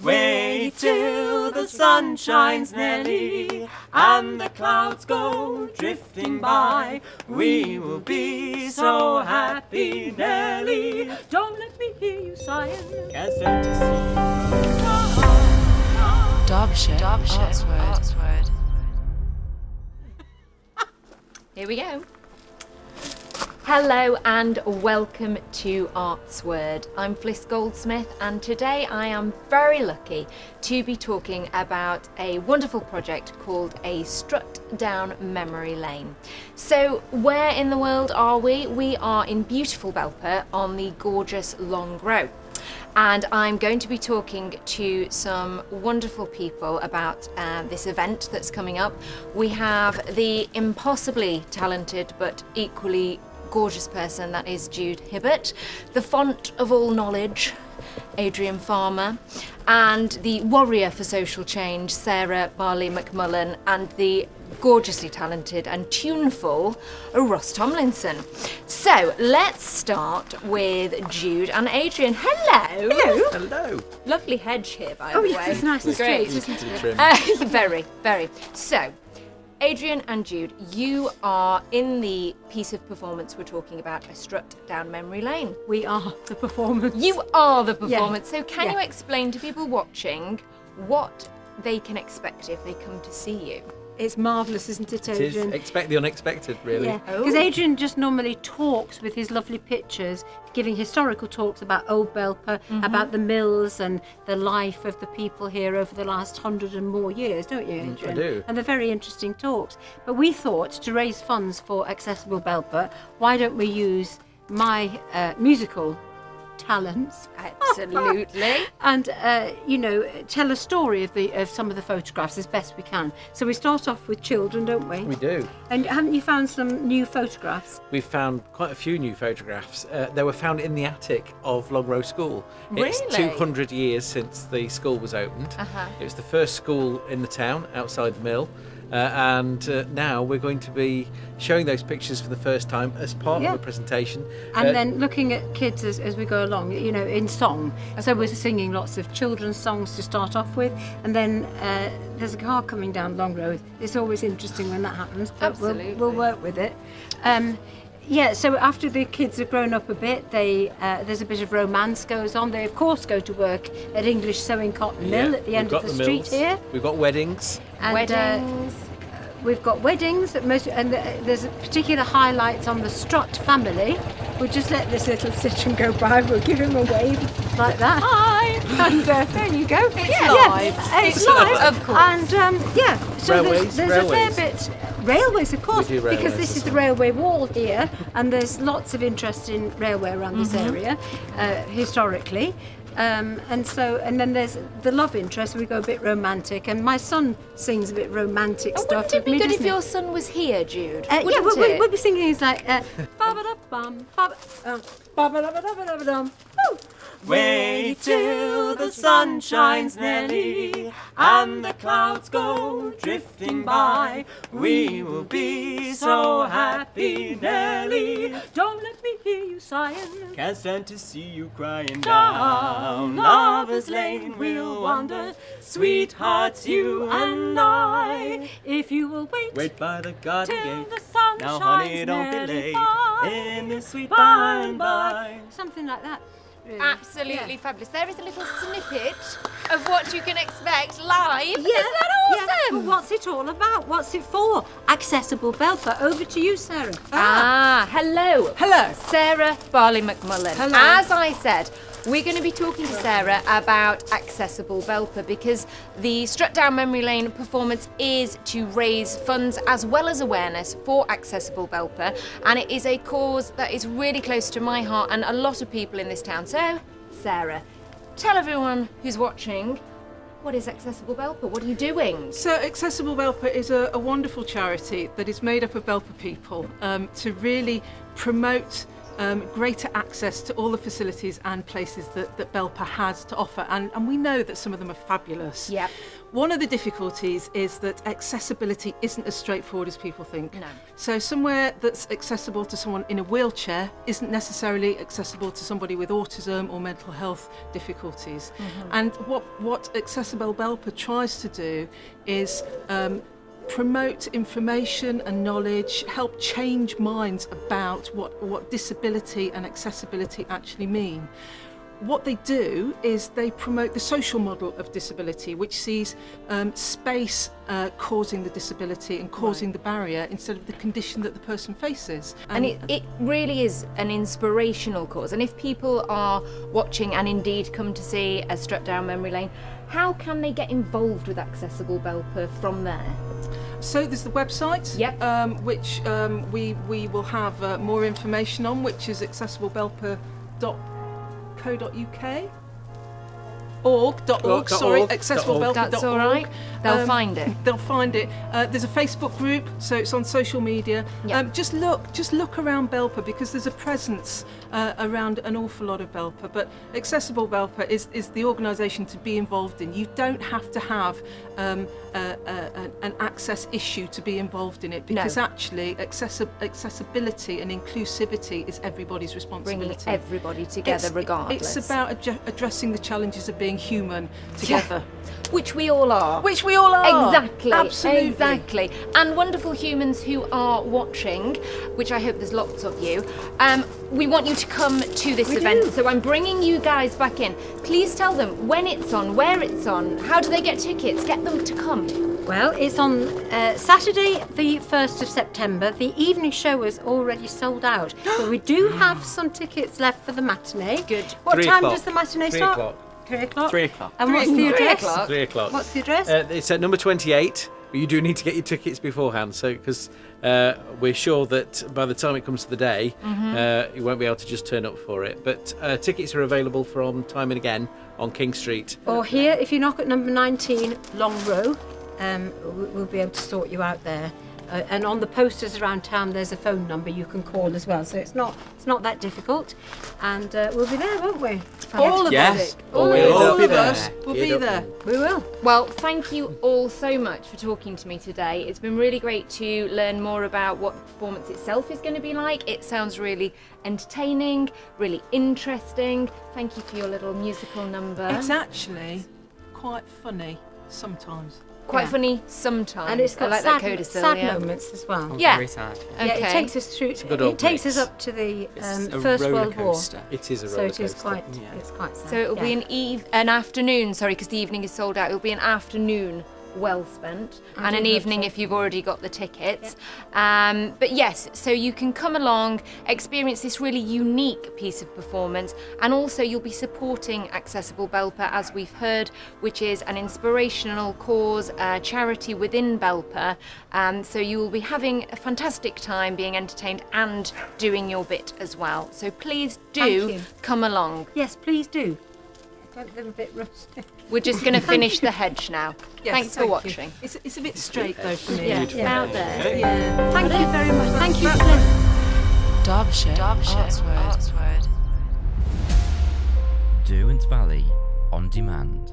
Wait till the sun shines nearly and the clouds go drifting by. We will be so happy, Nelly. Don't let me hear you sighing. Can't stand to see. Derbyshire Artsword. Here we go. Hello and welcome to Artsword. I'm Fliss Goldsmith and today I am very lucky to be talking about a wonderful project called a Strutt down memory lane. So where in the world are we? We are in beautiful Belper on the gorgeous Long Row. And I'm going to be talking to some wonderful people about this event that's coming up. We have the impossibly talented but equally gorgeous person that is Jude Hibbert, the font of all knowledge, Adrian Farmer, and the warrior for social change, Sarah Barley-McMullen, and the gorgeously talented and tuneful Russ Tomlinson. So let's start with Jude and Adrian. Hello. Hello. Lovely hedge here, by the way. Yes, it's nice and Great. straight, isn't it? Very, very. So, Adrian and Jude, you are in the piece of performance we're talking about, a Strutt down memory lane. We are the performance. You are the performance. Yeah. So can you Yeah. explain to people watching what they can expect if they come to see you? It's marvellous, isn't it, It is. Adrian? Expect the unexpected, really. Yeah, Oh. because Adrian just normally talks with his lovely pictures, giving historical talks about old Belper, about the mills and the life of the people here over the last 100 and more years, don't you, Adrian? I do. And they're very interesting talks. But we thought, to raise funds for Accessible Belper, why don't we use my musical talents Absolutely. and tell a story of some of the photographs as best we can. So we start off with children, don't we? We do. And haven't you found some new photographs? We've found quite a few new photographs. They were found in the attic of Long Row School. It's Really? 200 years since the school was opened. Uh-huh. It was the first school in the town outside the mill. And now we're going to be showing those pictures for the first time as part Yeah. of a presentation. And then looking at kids as we go along, in song. So we're singing lots of children's songs to start off with, and then there's a car coming down Long Road. It's always interesting when that happens, but Absolutely. we'll work with it. So after the kids have grown up a bit, there's a bit of romance goes on. They of course go to work at English Sewing Cotton Mill at the end of the street mills. here. We've got weddings. And, Weddings. We've got weddings, there's particular highlights on the Strutt family. We'll just let this little citron go by. We'll give him a wave like that. Hi. And there you go. It's live. It's live, Of course. And so Railways, there's railways. a fair bit. Railways, of course, We do because railways this as is the well. railway wall here, and there's lots of interest in railway around this area historically. And then there's the love interest. We go a bit romantic, and my son sings a bit romantic stuff. Wouldn't it be with me, good if doesn't he? your son was here, Jude? Yeah, Wouldn't we'll it? be singing things like ba-ba-da-bum, ba-ba-da-ba-da-ba-da-dum. Woo! Wait till the sun shines, Nelly, and the clouds go drifting by. We will be so happy, Nelly. Don't let me hear you sighing. Can't stand to see you crying. Down Lover's Lane we'll wander, sweethearts, you and I. If you will wait, Wait by the garden till gate. the sun Now, shines honey, don't be nearly late by. in the sweet by and by. Something like that. Really. Absolutely Yeah. fabulous. There is a little snippet of what you can expect live. Yeah, Isn't that yeah. awesome? Well, what's it all about? What's it for? Accessible Belper. Over to you, Sarah. Hello. Hello. Sarah Barley-McMullen. Hello. As I said, we're going to be talking to Sarah about Accessible Belper because the Strutt Down Memory Lane performance is to raise funds as well as awareness for Accessible Belper, and it is a cause that is really close to my heart and a lot of people in this town. So, Sarah, tell everyone who's watching, what is Accessible Belper? What are you doing? So Accessible Belper is a wonderful charity that is made up of Belper people to really promote greater access to all the facilities and places that Belper has to offer, and we know that some of them are fabulous. Yep. One of the difficulties is that accessibility isn't as straightforward as people think. No. So somewhere that's accessible to someone in a wheelchair isn't necessarily accessible to somebody with autism or mental health difficulties. And what Accessible Belper tries to do is promote information and knowledge, help change minds about what disability and accessibility actually mean. What they do is they promote the social model of disability, which sees space causing the disability and causing the barrier instead of the condition that the person faces. And it really is an inspirational cause. And if people are watching and indeed come to see a Strutt down memory lane, how can they get involved with Accessible Belper from there? So there's the website, which we will have more information on, which is accessiblebelper.co.uk. Org, sorry, accessiblebelper.org. That's all right. They'll find it. They'll find it. There's a Facebook group, so it's on social media. Yep. Just look around Belper, because there's a presence around an awful lot of Belper. But Accessible Belper is the organisation to be involved in. You don't have to have an access issue to be involved in it, because actually accessibility and inclusivity is everybody's responsibility. Bringing everybody together regardless. It's about addressing the challenges of being human together. Which we all are. Which we all are. Exactly. Absolutely. Exactly. And wonderful humans who are watching, which I hope there's lots of you, we want you to come to this event. So I'm bringing you guys back in. Please tell them when it's on, where it's on, how do they get tickets? Get them to come. Well, it's on Saturday, the 1st of September. The evening show is already sold out, but we do have some tickets left for the matinee. Good. What 3 time o'clock. does the matinee 3 start? o'clock. 3 o'clock. 3 o'clock. And what's the address? 3 o'clock. 3 o'clock. What's the address? It's at number 28, but you do need to get your tickets beforehand, so because we're sure that by the time it comes to the day, you won't be able to just turn up for it. But tickets are available from time and again on King Street. Or here, if you knock at number 19, Long Row, we'll be able to sort you out there. And on the posters around town, there's a phone number you can call as well. So it's not that difficult. And we'll be there, won't we? All of Yes. us. All of us will be there. We will. Well, thank you all so much for talking to me today. It's been really great to learn more about what the performance itself is going to be like. It sounds really entertaining, really interesting. Thank you for your little musical number. It's actually quite funny sometimes. Quite funny sometimes. And it's got I like that codicil, sad yeah. moments as well. Yeah. Very sad. Okay. Yeah, it takes us through. a good old It takes mix. us up to the It's a First roller World War. coaster. It is a So roller it is coaster. quite. Yeah. It's quite sad. So it'll be yeah. an afternoon, sorry, because the evening is sold out. It'll be an afternoon well spent, I and do an hope evening so. if you've already got the tickets. But yes, so you can come along, experience this really unique piece of performance, and also you'll be supporting Accessible Belper, as we've heard, which is an inspirational cause, charity within Belper. So you will be having a fantastic time being entertained and doing your bit as well. So please Thank do you. come along. Yes, please do. They're a bit rusty. We're just going to finish the hedge now. Yes, Thanks for thank you. watching. It's a bit straight though for me. Yeah, out there. Yeah. Thank you very much. Thank you, Fliss. Derbyshire Arts Word. Derwent Valley on demand.